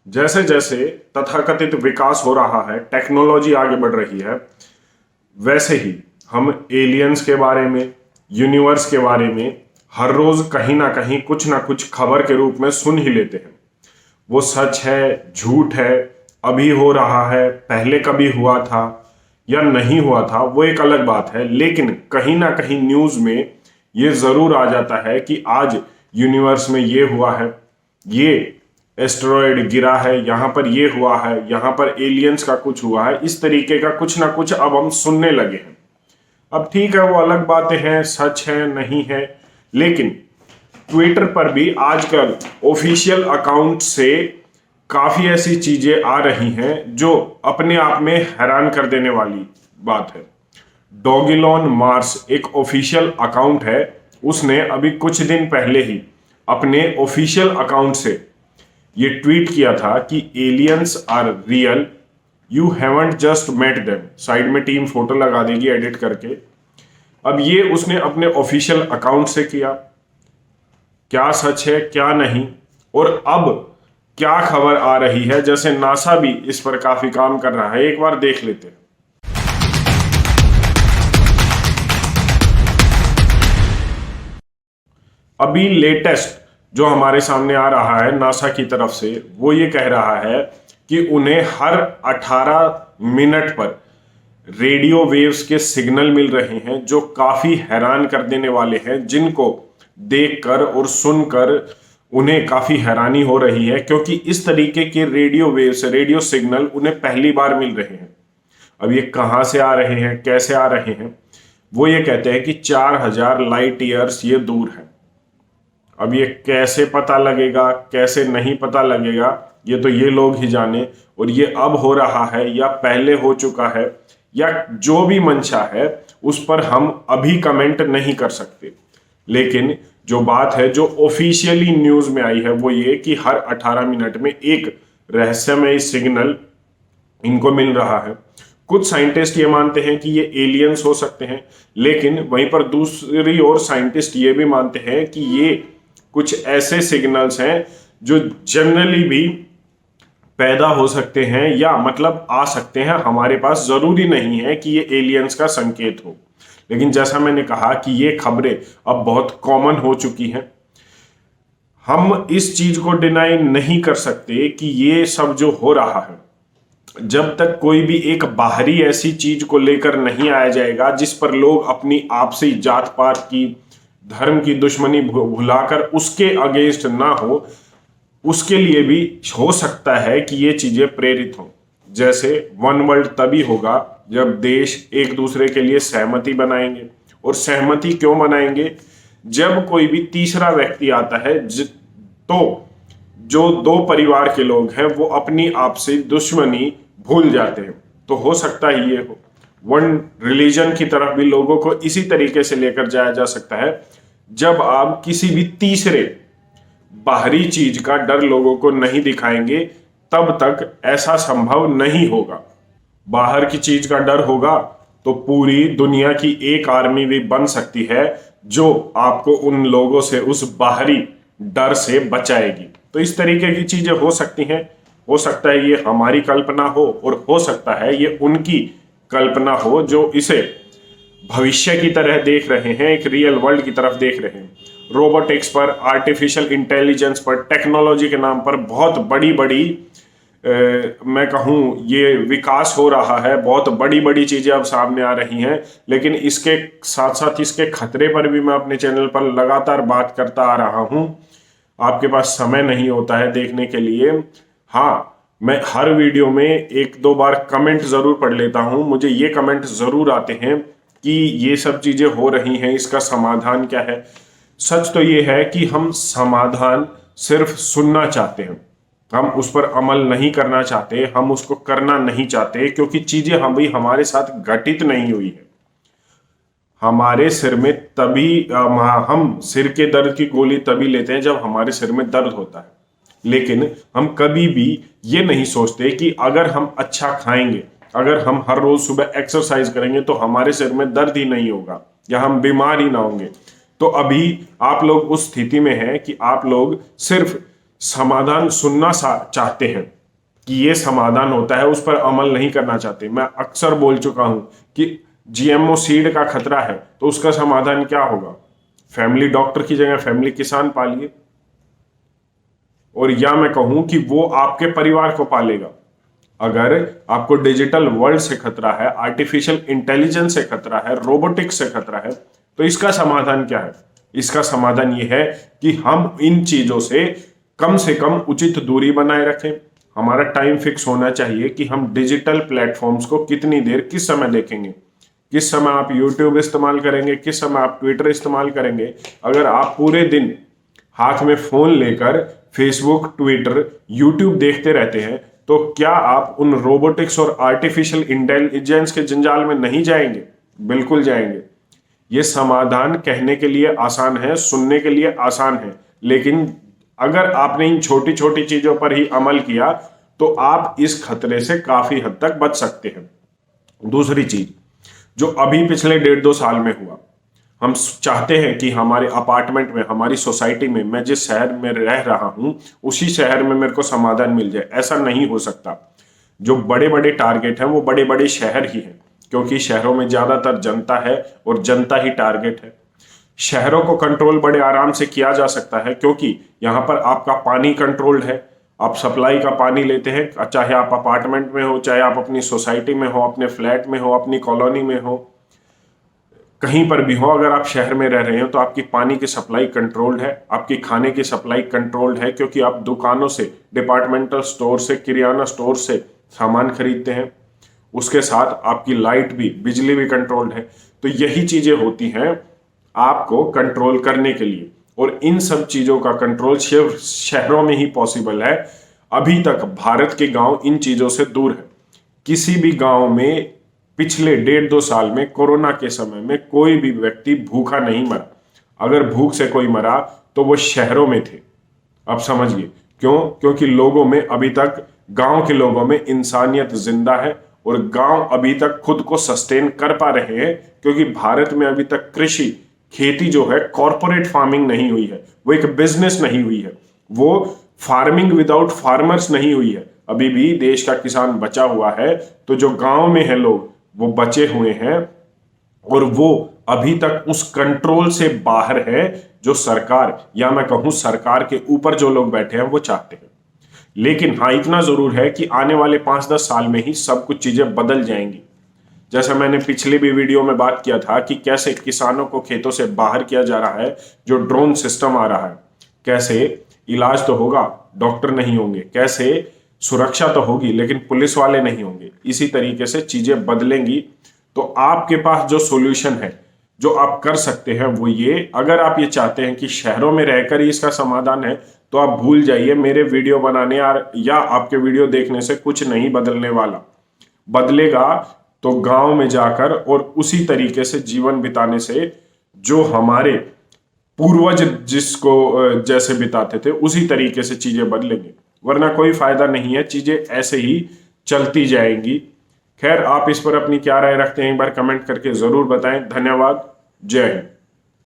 जैसे जैसे तथाकथित विकास हो रहा है, टेक्नोलॉजी आगे बढ़ रही है, वैसे ही हम एलियंस के बारे में, यूनिवर्स के बारे में हर रोज कहीं ना कुछ खबर के रूप में सुन ही लेते हैं। वो सच है, झूठ है, अभी हो रहा है, पहले कभी हुआ था या नहीं हुआ था, वो एक अलग बात है। लेकिन कहीं ना कहीं न्यूज में ये जरूर आ जाता है कि आज यूनिवर्स में ये हुआ है, ये एस्टेरॉयड गिरा है, यहां पर ये हुआ है, यहां पर एलियंस का कुछ हुआ है। इस तरीके का कुछ ना कुछ अब हम सुनने लगे हैं। अब ठीक है, वो अलग बातें हैं, सच है नहीं है, लेकिन ट्विटर पर भी आजकल ऑफिशियल अकाउंट से काफी ऐसी चीजें आ रही हैं जो अपने आप में हैरान कर देने वाली बात है। डॉगिलॉन मार्स एक ऑफिशियल अकाउंट है, उसने अभी कुछ दिन पहले ही अपने ऑफिशियल अकाउंट से ये ट्वीट किया था कि aliens are real, you haven't just met them. Side में टीम फोटो लगा देगी एडिट करके। अब ये उसने अपने ऑफिशियल अकाउंट से किया, क्या सच है क्या नहीं, और अब क्या खबर आ रही है, जैसे नासा भी इस पर काफी काम कर रहा है, एक बार देख लेते हैं। अभी लेटेस्ट जो हमारे सामने आ रहा है नासा की तरफ से, वो ये कह रहा है कि उन्हें हर 18 मिनट पर रेडियो वेव्स के सिग्नल मिल रहे हैं जो काफी हैरान कर देने वाले हैं, जिनको देखकर और सुनकर उन्हें काफी हैरानी हो रही है, क्योंकि इस तरीके के रेडियो वेव्स, रेडियो सिग्नल उन्हें पहली बार मिल रहे हैं। अब ये कहां से आ रहे हैं, कैसे आ रहे हैं, वो ये कहते हैं कि 4000 लाइट ईयर्स ये दूर है। अब ये कैसे पता लगेगा, कैसे नहीं पता लगेगा, ये तो ये लोग ही जाने। और ये अब हो रहा है या पहले हो चुका है या जो भी मंशा है, उस पर हम अभी कमेंट नहीं कर सकते। लेकिन जो बात है जो ऑफिशियली न्यूज में आई है वो ये कि हर 18 मिनट में एक रहस्यमय सिग्नल इनको मिल रहा है। कुछ साइंटिस्ट ये मानते हैं कि ये एलियंस हो सकते हैं, लेकिन वहीं पर दूसरी ओर साइंटिस्ट ये भी मानते हैं कि ये कुछ ऐसे सिग्नल्स हैं जो जनरली भी पैदा हो सकते हैं या मतलब आ सकते हैं हमारे पास। जरूरी नहीं है कि ये एलियंस का संकेत हो, लेकिन जैसा मैंने कहा कि ये खबरें अब बहुत कॉमन हो चुकी हैं। हम इस चीज को डिनाई नहीं कर सकते कि ये सब जो हो रहा है, जब तक कोई भी एक बाहरी ऐसी चीज को लेकर नहीं आया जाएगा जिस पर लोग अपनी आपसी जात पात की, धर्म की दुश्मनी भुलाकर उसके अगेंस्ट ना हो, उसके लिए भी हो सकता है कि ये चीजें प्रेरित हों। जैसे वन वर्ल्ड तभी होगा जब देश एक दूसरे के लिए सहमति बनाएंगे। और सहमति क्यों बनाएंगे? जब कोई भी तीसरा व्यक्ति आता है तो जो दो परिवार के लोग हैं वो अपनी आपसी दुश्मनी भूल जाते हैं। तो हो सकता ही ये हो। वन रिलीजन की तरफ भी लोगों को इसी तरीके से लेकर जाया जा सकता है। जब आप किसी भी तीसरे बाहरी चीज का डर लोगों को नहीं दिखाएंगे, तब तक ऐसा संभव नहीं होगा। बाहर की चीज का डर होगा तो पूरी दुनिया की एक आर्मी भी बन सकती है जो आपको उन लोगों से, उस बाहरी डर से बचाएगी। तो इस तरीके की चीजें हो सकती हैं। हो सकता है ये हमारी कल्पना हो और हो सकता है ये उनकी कल्पना हो जो इसे भविष्य की तरह देख रहे हैं, एक रियल वर्ल्ड की तरफ देख रहे हैं। रोबोटिक्स पर, आर्टिफिशियल इंटेलिजेंस पर, टेक्नोलॉजी के नाम पर बहुत बड़ी बड़ी मैं कहूँ ये विकास हो रहा है। बहुत बड़ी बड़ी चीजें अब सामने आ रही हैं, लेकिन इसके साथ साथ इसके खतरे पर भी मैं अपने चैनल पर लगातार बात करता आ रहा हूँ। आपके पास समय नहीं होता है देखने के लिए। हाँ, मैं हर वीडियो में एक दो बार कमेंट जरूर पढ़ लेता हूँ। मुझे ये कमेंट जरूर आते हैं कि ये सब चीजें हो रही हैं, इसका समाधान क्या है। सच तो ये है कि हम समाधान सिर्फ सुनना चाहते हैं, हम उस पर अमल नहीं करना चाहते, हम उसको करना नहीं चाहते, क्योंकि चीजें हमारे साथ घटित नहीं हुई है। हमारे सिर में तभी हम सिर के दर्द की गोली तभी लेते हैं जब हमारे सिर में दर्द होता है। लेकिन हम कभी भी ये नहीं सोचते कि अगर हम अच्छा खाएंगे, अगर हम हर रोज सुबह एक्सरसाइज करेंगे तो हमारे सिर में दर्द ही नहीं होगा या हम बीमार ही ना होंगे। तो अभी आप लोग उस स्थिति में हैं कि आप लोग सिर्फ समाधान सुनना चाहते हैं, कि ये समाधान होता है उस पर अमल नहीं करना चाहते। मैं अक्सर बोल चुका हूं कि जीएमओ सीड का खतरा है तो उसका समाधान क्या होगा? फैमिली डॉक्टर की जगह फैमिली किसान पालिए, और या मैं कहूं कि वो आपके परिवार को पालेगा। अगर आपको डिजिटल वर्ल्ड से खतरा है, आर्टिफिशियल इंटेलिजेंस से खतरा है, रोबोटिक्स से खतरा है, तो इसका समाधान क्या है? इसका समाधान यह है कि हम इन चीजों से कम उचित दूरी बनाए रखें। हमारा टाइम फिक्स होना चाहिए कि हम डिजिटल प्लेटफॉर्म्स को कितनी देर किस समय देखेंगे, किस समय आप यूट्यूब इस्तेमाल करेंगे, किस समय आप ट्विटर इस्तेमाल करेंगे। अगर आप पूरे दिन हाथ में फोन लेकर फेसबुक, ट्विटर, यूट्यूब देखते रहते हैं तो क्या आप उन रोबोटिक्स और आर्टिफिशियल इंटेलिजेंस के जंजाल में नहीं जाएंगे? बिल्कुल जाएंगे। ये समाधान कहने के लिए आसान है, सुनने के लिए आसान है, लेकिन अगर आपने इन छोटी छोटी चीजों पर ही अमल किया तो आप इस खतरे से काफी हद तक बच सकते हैं। दूसरी चीज जो अभी पिछले 1.5-2 साल में हुआ, हम चाहते हैं कि हमारे अपार्टमेंट में, हमारी सोसाइटी में, मैं जिस शहर में रह रहा हूं उसी शहर में मेरे को समाधान मिल जाए। ऐसा नहीं हो सकता। जो बड़े बड़े टारगेट हैं वो बड़े बड़े शहर ही हैं, क्योंकि शहरों में ज्यादातर जनता है और जनता ही टारगेट है। शहरों को कंट्रोल बड़े आराम से किया जा सकता है, क्योंकि यहां पर आपका पानी कंट्रोल्ड है। आप सप्लाई का पानी लेते हैं, चाहे आप अपार्टमेंट में हो, चाहे आप अपनी सोसाइटी में हो, अपने फ्लैट में हो, अपनी कॉलोनी में हो, कहीं पर भी हो। अगर आप शहर में रह रहे हो तो आपकी पानी की सप्लाई कंट्रोल्ड है, आपकी खाने की सप्लाई कंट्रोल्ड है, क्योंकि आप दुकानों से, डिपार्टमेंटल स्टोर से, किराना स्टोर से सामान खरीदते हैं। उसके साथ आपकी लाइट भी, बिजली भी कंट्रोल्ड है। तो यही चीजें होती हैं आपको कंट्रोल करने के लिए, और इन सब चीजों का कंट्रोल सिर्फ शहरों में ही पॉसिबल है। अभी तक भारत के गांव इन चीजों से दूर है। किसी भी गांव में पिछले 1.5-2 साल में, कोरोना के समय में, कोई भी व्यक्ति भूखा नहीं मरा। अगर भूख से कोई मरा तो वो शहरों में थे। आप समझिए क्यों? क्योंकि लोगों में अभी तक, गांव के लोगों में इंसानियत जिंदा है, और गांव अभी तक खुद को सस्टेन कर पा रहे हैं, क्योंकि भारत में अभी तक कृषि, खेती जो है, कॉर्पोरेट फार्मिंग नहीं हुई है, वो एक बिजनेस नहीं हुई है, वो फार्मिंग विदाउट फार्मर्स नहीं हुई है। अभी भी देश का किसान बचा हुआ है। तो जो गांव में है लोग, वो बचे हुए हैं, और वो अभी तक उस कंट्रोल से बाहर है जो सरकार, या मैं कहूं सरकार के ऊपर जो लोग बैठे हैं, वो चाहते हैं। लेकिन हाँ, इतना जरूर है कि आने वाले 5-10 साल में ही सब कुछ चीजें बदल जाएंगी। जैसा मैंने पिछले भी वीडियो में बात किया था कि कैसे किसानों को खेतों से बाहर किया जा रहा है, जो ड्रोन सिस्टम आ रहा है, कैसे इलाज तो होगा, डॉक्टर नहीं होंगे, कैसे सुरक्षा तो होगी लेकिन पुलिस वाले नहीं होंगे। इसी तरीके से चीजें बदलेंगी। तो आपके पास जो सॉल्यूशन है, जो आप कर सकते हैं, वो ये, अगर आप ये चाहते हैं कि शहरों में रहकर ही इसका समाधान है, तो आप भूल जाइए मेरे वीडियो बनाने या आपके वीडियो देखने से कुछ नहीं बदलने वाला। बदलेगा तो गांव में जाकर और उसी तरीके से जीवन बिताने से, जो हमारे पूर्वज जिसको जैसे बिताते थे, उसी तरीके से चीजें बदलेंगे। वरना कोई फायदा नहीं है, चीजें ऐसे ही चलती जाएंगी। खैर, आप इस पर अपनी क्या राय रखते हैं, एक बार कमेंट करके जरूर बताएं। धन्यवाद। जय हिंद।